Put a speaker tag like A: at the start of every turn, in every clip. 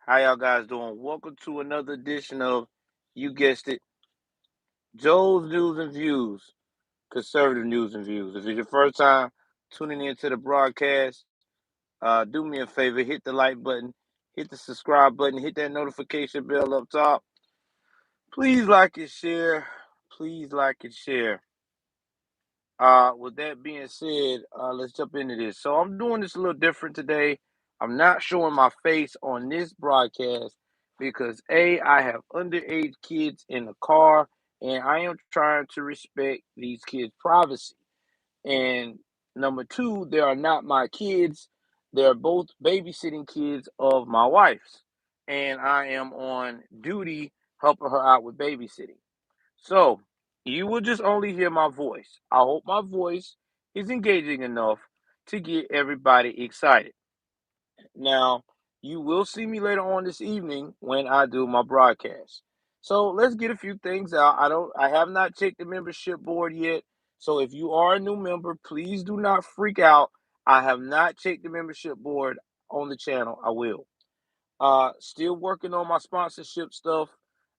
A: How y'all guys doing? Welcome to another edition of, you guessed it, Joel's News and Views, conservative news and views. If it's your first time tuning into the broadcast, do me a favor, hit the like button, hit the subscribe button, hit that notification bell up top. Please like and share. Please like and share. With that being said, let's jump into this. So I'm doing this a little different today. I'm not showing my face on this broadcast because I have underage kids in the car, and I am trying to respect these kids' privacy. And number two, they are not my kids. They're both babysitting kids of my wife's, and I am on duty helping her out with babysitting. So you will just only hear my voice. I hope my voice is engaging enough to get everybody excited. Now, you will see me later on this evening when I do my broadcast. So let's get a few things out. I have not checked the membership board yet. So if you are a new member, please do not freak out. I have not checked the membership board on the channel. I will. Still working on my sponsorship stuff.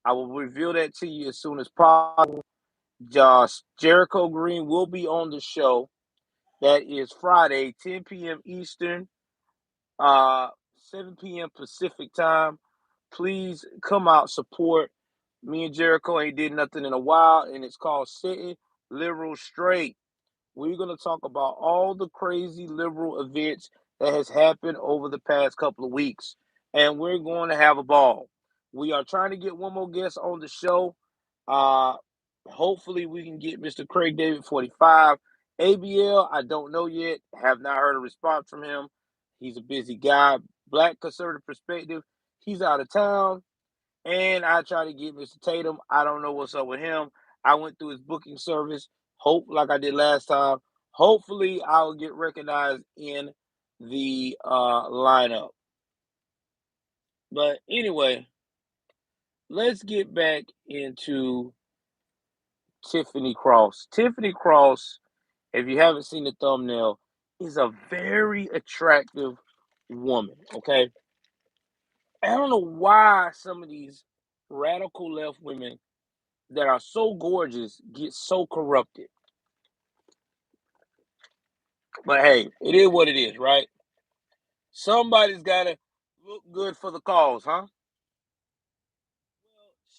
A: I will reveal that to you as soon as possible. Josh Jericho Green will be on the show. That is Friday, 10 p.m. Eastern, uh, 7 p.m. Pacific time. Please come out, support. Me and Jericho ain't did nothing in a while, and it's called Sitting Liberal Straight. We're going to talk about all the crazy liberal events that has happened over the past couple of weeks, and we're going to have a ball. We are trying to get one more guest on the show. Uh, Hopefully, we can get Mr. Craig David 45. ABL, I don't know yet. Have not heard a response from him. He's a busy guy. Black conservative perspective. He's out of town. And I try to get Mr. Tatum. I don't know what's up with him. I went through his booking service. Hope, like I did last time. Hopefully, I'll get recognized in the lineup. But anyway, let's get back into Tiffany Cross. Tiffany Cross, if you haven't seen the thumbnail, is a very attractive woman. Okay, I don't know why some of these radical left women that are so gorgeous get so corrupted. But hey, it is what it is, right? Somebody's got to look good for the cause, huh? Well,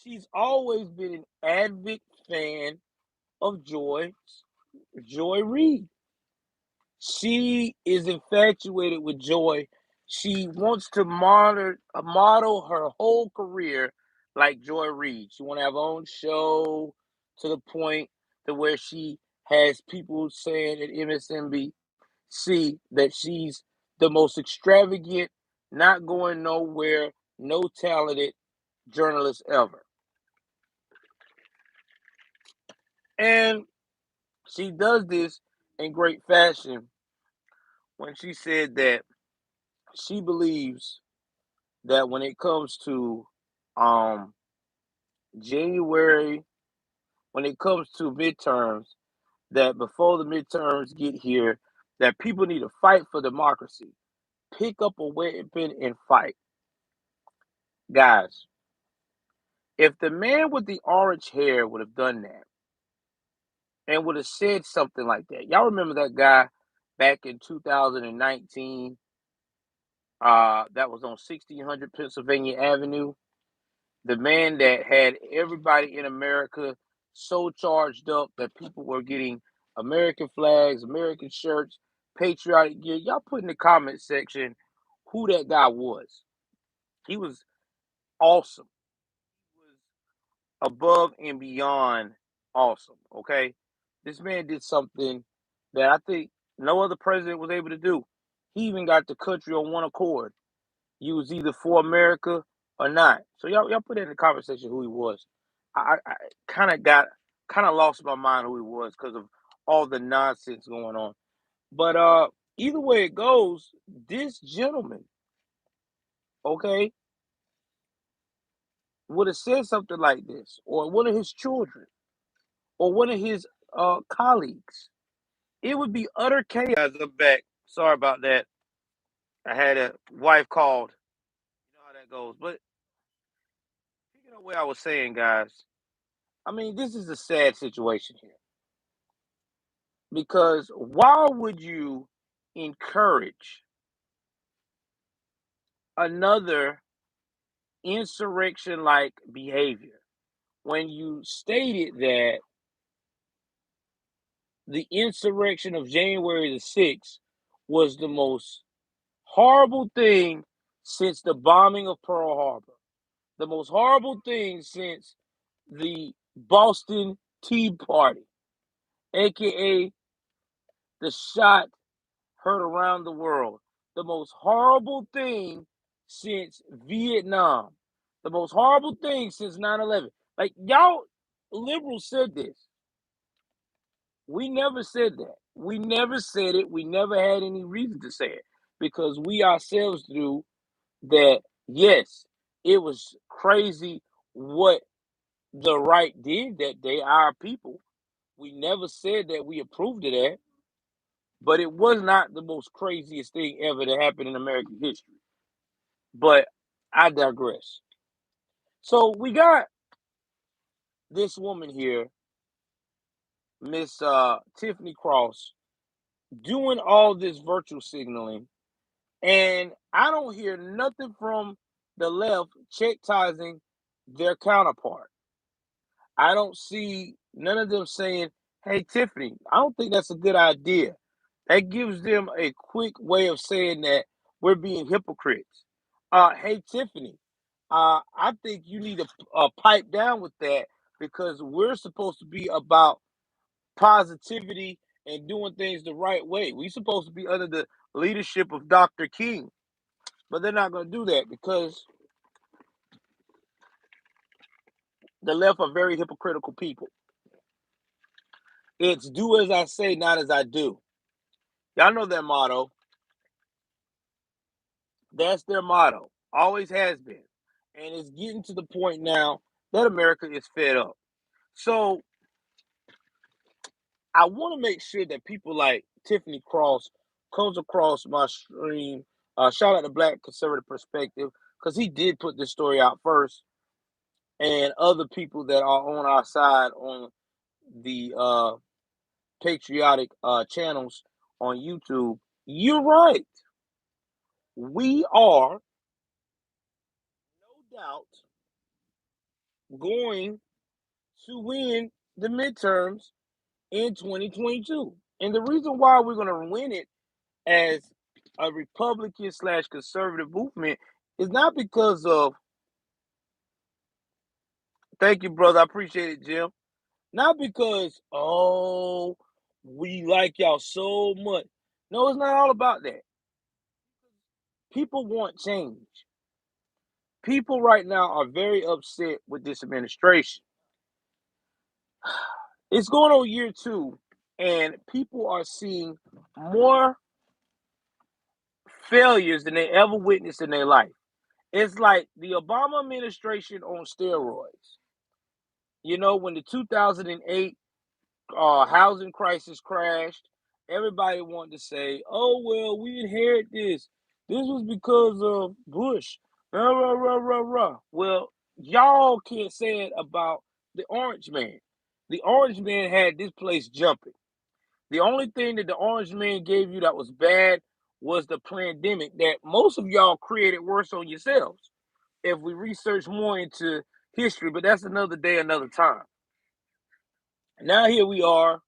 A: she's always been an avid fan of Joy Reid. She is infatuated with Joy. She wants to model her whole career like Joy Reid. She want to have her own show to the point to where she has people saying at MSNBC that she's the most extravagant, not going nowhere, no talented journalist ever. And she does this in great fashion when she said that she believes that when it comes to um January, when it comes to midterms, that before the midterms get here, that people need to fight for democracy. Pick up a weapon and fight. Guys, if the man with the orange hair would have done that and would have said something like that, y'all remember that guy back in 2019 that was on 1600 Pennsylvania Avenue? The man that had everybody in America so charged up that people were getting American flags, American shirts, patriotic gear. Y'all put in the comment section who that guy was. He was awesome. He was above and beyond awesome. Okay. This man did something that I think no other president was able to do. He even got the country on one accord. You was either for America or not. So y'all put in the conversation who he was. I kind of lost my mind who he was because of all the nonsense going on. But either way it goes, this gentleman, okay, would have said something like this, or one of his children, or one of his colleagues. It would be utter chaos. Guys, I'm back. Sorry about that. I had a wife called. goes. But picking up what I was saying, guys, I mean, this is a sad situation here because why would you encourage another insurrection like behavior when you stated that the insurrection of January the 6th was the most horrible thing since the bombing of Pearl Harbor, the most horrible thing since the Boston Tea Party, aka the shot heard around the world, the most horrible thing since Vietnam, the most horrible thing since 9/11. Like, y'all liberals said this. We never said that. We never said it. We never had any reason to say it because we ourselves knew that, yes, it was crazy what the right did that day, our people. We never said that we approved of that, but it was not the most craziest thing ever to happen in American history. But I digress. So we got this woman here, Miss Tiffany Cross, doing all this virtual signaling, and I don't hear nothing from the left chastising their counterpart. I don't see none of them saying, "Hey, Tiffany, I don't think that's a good idea." That gives them a quick way of saying that we're being hypocrites. Hey, Tiffany, I think you need to pipe down with that because we're supposed to be about positivity and doing things the right way. We're supposed to be under the leadership of Dr. King, but they're not going to do that because the left are very hypocritical people. It's do as I say, not as I do. Y'all know their motto. That's their motto. Always has been. And it's getting to the point now that America is fed up. So I want to make sure that people like Tiffany Cross comes across my stream. Shout out to Black Conservative Perspective because he did put this story out first, and other people that are on our side on the patriotic channels on YouTube. You're right. We are no doubt going to win the midterms in 2022. And the reason why we're going to win it as a Republican slash conservative movement is not because of, thank you, brother, I appreciate it, Jim. Not because, oh, we like y'all so much. No, it's not all about that. People want change. People right now are very upset with this administration. It's going on year two, and people are seeing more failures than they ever witnessed in their life. It's like the Obama administration on steroids. You know, when the 2008 housing crisis crashed, everybody wanted to say, "Oh well, we inherit this. This was because of Bush." Rah, rah, rah, rah, rah. Well, y'all can't say it about the Orange Man. The Orange Man had this place jumping. The only thing that the Orange Man gave you that was bad was the pandemic that most of y'all created worse on yourselves. If we research more into history, but that's another day, another time. Now here we are.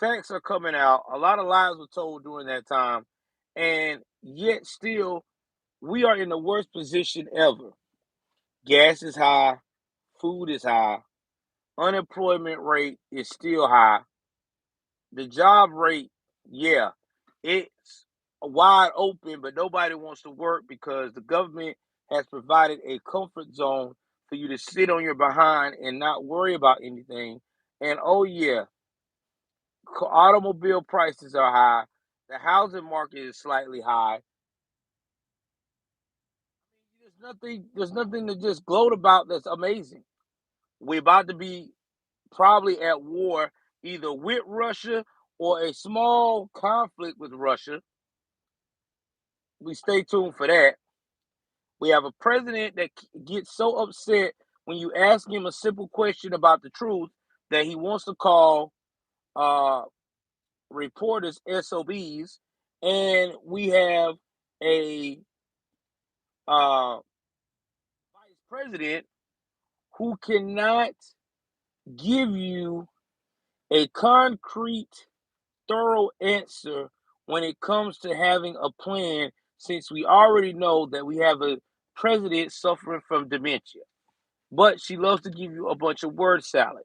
A: Facts are coming out. A lot of lies were told during that time, and yet still we are in the worst position ever. Gas is high, food is high, unemployment rate is still high. The job rate, yeah, it's wide open, but nobody wants to work because the government has provided a comfort zone for you to sit on your behind and not worry about anything. And oh yeah, automobile prices are high. The housing market is slightly high. There's nothing to just gloat about that's amazing. We're about to be probably at war either with Russia or a small conflict with Russia. We stay tuned for that. We have a president that gets so upset when you ask him a simple question about the truth that he wants to call uh, reporters SOBs, and we have a vice president who cannot give you a concrete, thorough answer when it comes to having a plan, since we already know that we have a president suffering from dementia. But she loves to give you a bunch of word salad.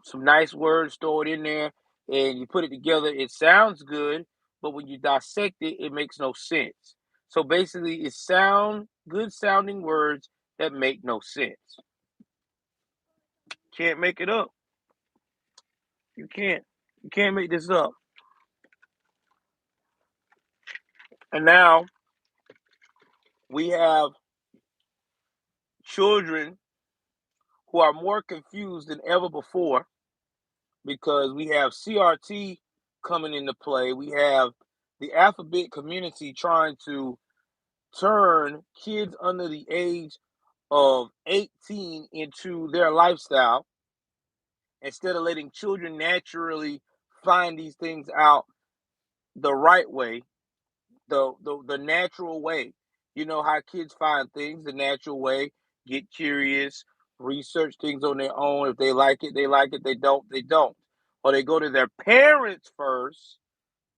A: Some nice words, throw it in there, and you put it together. It sounds good, but when you dissect it, it makes no sense. So basically, it's good sounding words that make no sense. Can't make it up. You can't. You can't make this up. And now we have children who are more confused than ever before because we have CRT coming into play. We have the alphabet community trying to turn kids under the age of 18 into their lifestyle instead of letting children naturally find these things out the right way, the natural way. You know how kids find things the natural way, get curious, research things on their own. If they like it, they like it. They don't, they don't. Or they go to their parents first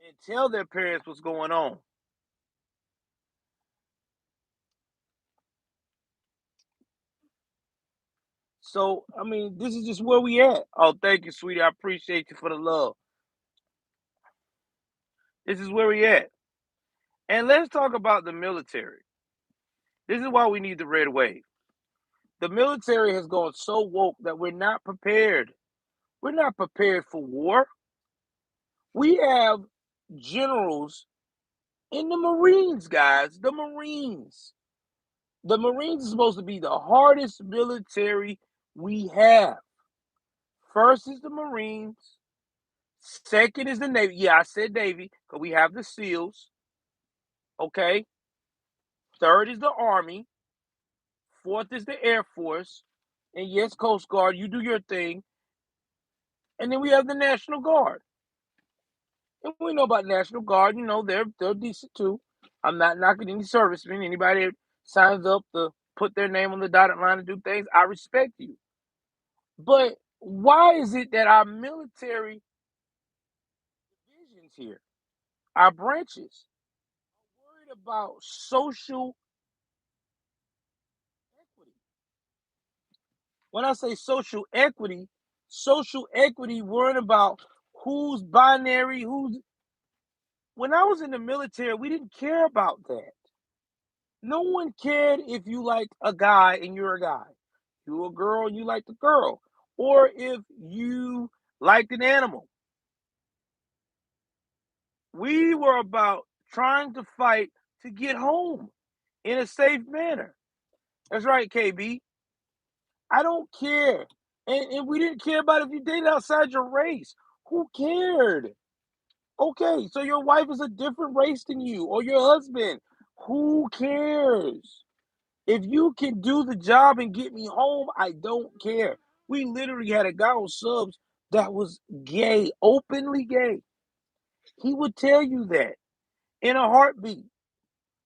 A: and tell their parents what's going on. So, I mean, this is just where we at. Oh, thank you, sweetie. I appreciate you for the love. This is where we at. And let's talk about the military. This is why we need the red wave. The military has gone so woke that we're not prepared. We're not prepared for war. We have generals in the Marines, guys. The Marines. The Marines is supposed to be the hardest military we have. First is the Marines. Second is the Navy. Yeah, I said Navy because we have the SEALs. Okay. Third is the Army. Fourth is the Air Force. And yes, Coast Guard, you do your thing. And then we have the National Guard. And we know about National Guard, they're decent too. I'm not knocking any servicemen. Anybody that signs up to put their name on the dotted line and do things, I respect you. But why is it that our military divisions here, our branches, are worried about social equity? When I say social equity worrying about who's binary, who's. When I was in the military, we didn't care about that. No one cared if you liked a guy and you're a guy. You a girl and you liked a girl. Or if you liked an animal. We were about trying to fight to get home in a safe manner. That's right, KB. I don't care. And we didn't care about if you dated outside your race. Who cared? Okay, so your wife is a different race than you or your husband. Who cares? If you can do the job and get me home, I don't care. We literally had a guy on subs that was gay, openly gay. He would tell you that in a heartbeat.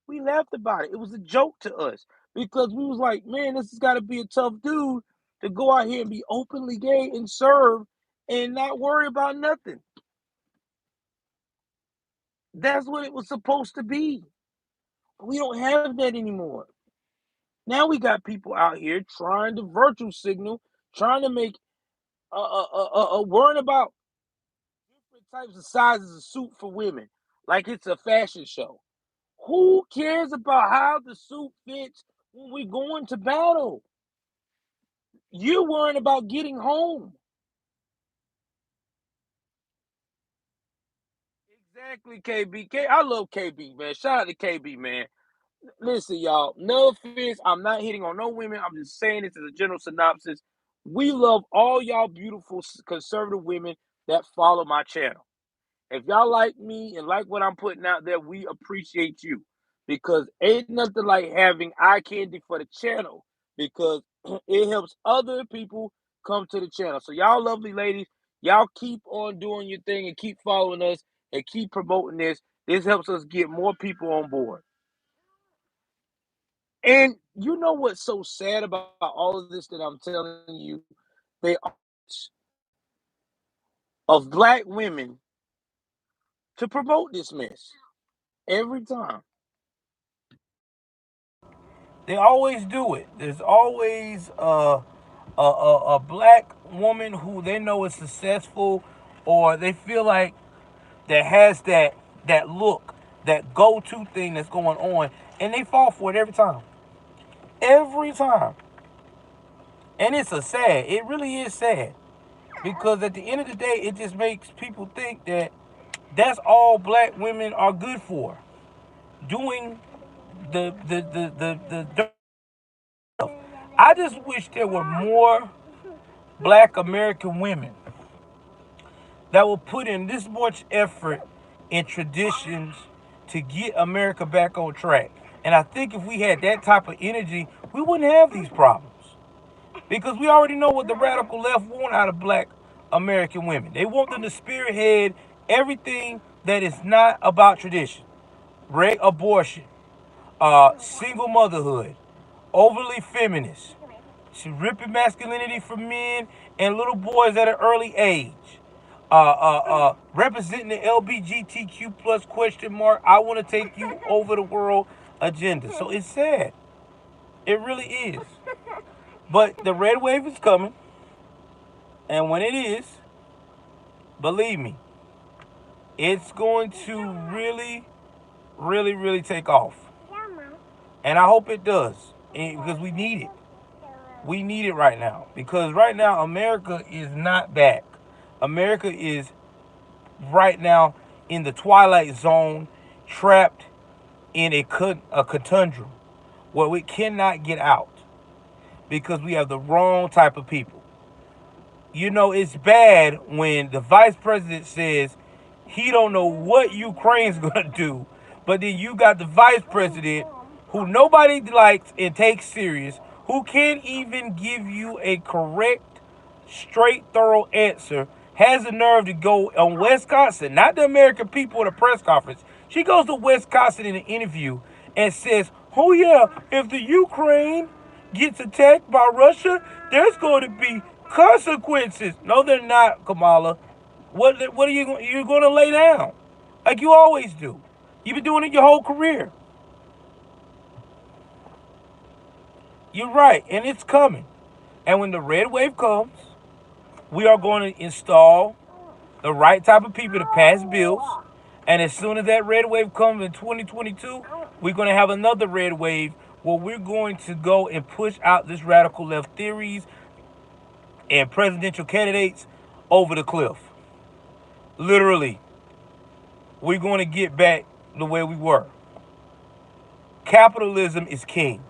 A: We laughed about it. It was a joke to us because we was like, man, this has got to be a tough dude to go out here and be openly gay and serve and not worry about nothing. That's what it was supposed to be. We don't have that anymore. Now we got people out here trying to virtue signal, trying to make worrying about different types of sizes of suit for women, like it's a fashion show. Who cares about how the suit fits when we're going to battle? You're worrying about getting home. Exactly, KB. I love KB, man. Shout out to KB, man. Listen, y'all, no offense. I'm not hitting on no women. I'm just saying this as a general synopsis. We love all y'all beautiful conservative women that follow my channel. If y'all like me and like what I'm putting out there, we appreciate you. because ain't nothing like having eye candy for the channel because it helps other people come to the channel. So y'all lovely ladies, y'all keep on doing your thing and keep following us and keep promoting this. This helps us get more people on board. And you know what's so sad about all of this that I'm telling you? They are of black women to promote this mess every time. They always do it. There's always a black woman who they know is successful, or they feel like that has that look, that go-to thing that's going on, and they fall for it every time. And it's a sad. It really is sad because at the end of the day, it just makes people think that that's all black women are good for, doing the I just wish there were more black American women that will put in this much effort in traditions to get America back on track. And I think if we had that type of energy, we wouldn't have these problems. Because we already know what the radical left want out of black American women. They want them to spearhead everything that is not about tradition. Abortion, single motherhood, overly feminist, ripping masculinity from men and little boys at an early age. Representing the LBGTQ plus question mark, I want to take you over the world agenda. So it's sad. It really is. But the red wave is coming. And when it is, believe me, it's going to really, really, really take off. And I hope it does. Because we need it. We need it right now. Because right now, America is not back. America is right now in the twilight zone, trapped in a conundrum where we cannot get out because we have the wrong type of people. You know, it's bad when the vice president says he don't know what Ukraine's gonna do, but then you got the vice president who nobody likes and takes serious, who can't even give you a correct, straight, thorough answer, has the nerve to go on Wisconsin, not the American people at a press conference. She goes to Wisconsin in an interview and says, oh yeah, if the Ukraine gets attacked by Russia, there's going to be consequences. No, they're not, Kamala. What are you're going to lay down? Like you always do. You've been doing it your whole career. You're right, and it's coming. And when the red wave comes, we are going to install the right type of people to pass bills. And as soon as that red wave comes in 2022, we're going to have another red wave where we're going to go and push out this radical left theories and presidential candidates over the cliff. Literally, we're going to get back the way we were. Capitalism is king.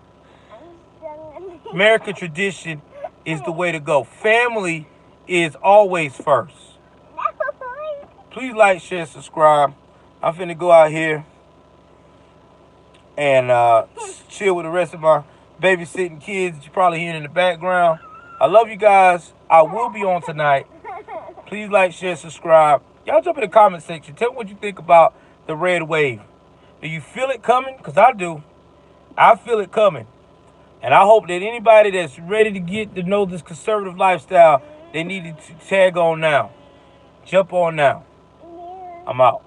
A: American tradition is the way to go. Family is always first. Please like, share, subscribe. I'm finna go out here and chill with the rest of my babysitting kids that you're probably hearing in the background. I love you guys. I will be on tonight. Please like, share, subscribe. Y'all jump in the comment section. Tell me what you think about the red wave. Do you feel it coming? Because I do. I feel it coming. And I hope that anybody that's ready to get to know this conservative lifestyle, they need to tag on now. Jump on now. I'm out.